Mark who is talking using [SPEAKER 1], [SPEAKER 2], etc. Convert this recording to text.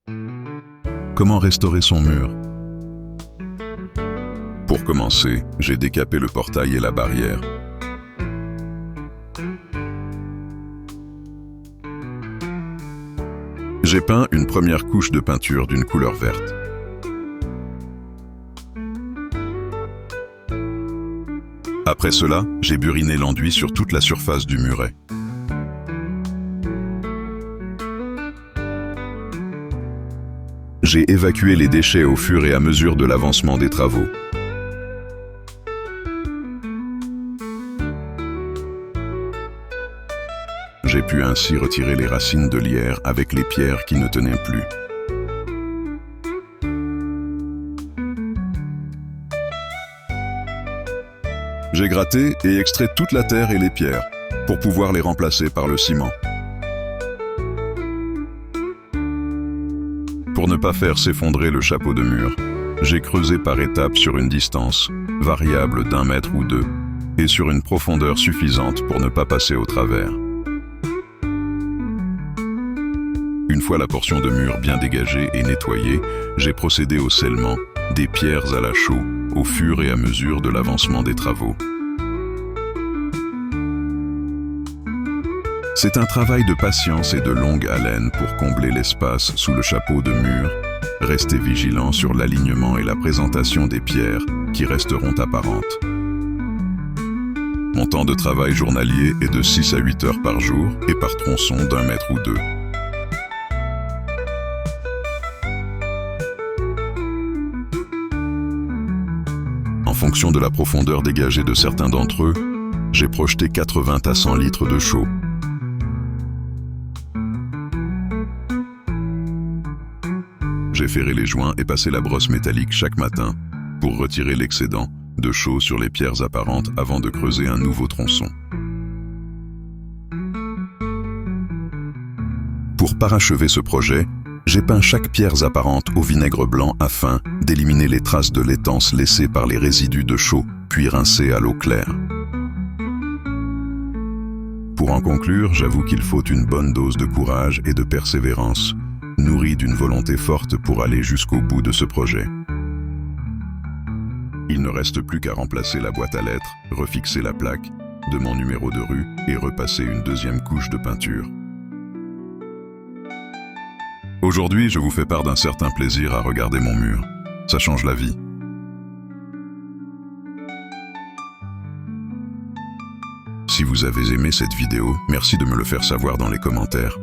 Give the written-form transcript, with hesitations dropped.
[SPEAKER 1] Comment restaurer son mur? Pour commencer, j'ai décapé le portail et la barrière. J'ai peint une première couche de peinture d'une couleur verte. Après cela, j'ai buriné l'enduit sur toute la surface du muret. J'ai évacué les déchets au fur et à mesure de l'avancement des travaux. J'ai pu ainsi retirer les racines de lierre avec les pierres qui ne tenaient plus. J'ai gratté et extrait toute la terre et les pierres pour pouvoir les remplacer par le ciment. Pour ne pas faire s'effondrer le chapeau de mur, j'ai creusé par étapes sur une distance variable d'1 mètre ou 2 et sur une profondeur suffisante pour ne pas passer au travers. Une fois la portion de mur bien dégagée et nettoyée, j'ai procédé au scellement des pierres à la chaux au fur et à mesure de l'avancement des travaux. C'est un travail de patience et de longue haleine pour combler l'espace sous le chapeau de mur. Restez vigilant sur l'alignement et la présentation des pierres qui resteront apparentes. Mon temps de travail journalier est de 6 à 8 heures par jour et par tronçon d'1 mètre ou 2. En fonction de la profondeur dégagée de certains d'entre eux, j'ai projeté 80 à 100 litres de chaux. J'ai ferré les joints et passé la brosse métallique chaque matin pour retirer l'excédent de chaux sur les pierres apparentes avant de creuser un nouveau tronçon. Pour parachever ce projet, j'ai peint chaque pierre apparente au vinaigre blanc afin d'éliminer les traces de laitance laissées par les résidus de chaux, puis rincées à l'eau claire. Pour en conclure, j'avoue qu'il faut une bonne dose de courage et de persévérance, nourrie d'une volonté forte pour aller jusqu'au bout de ce projet. Il ne reste plus qu'à remplacer la boîte à lettres, refixer la plaque de mon numéro de rue et repasser une deuxième couche de peinture. Aujourd'hui, je vous fais part d'un certain plaisir à regarder mon mur. Ça change la vie. Si vous avez aimé cette vidéo, merci de me le faire savoir dans les commentaires.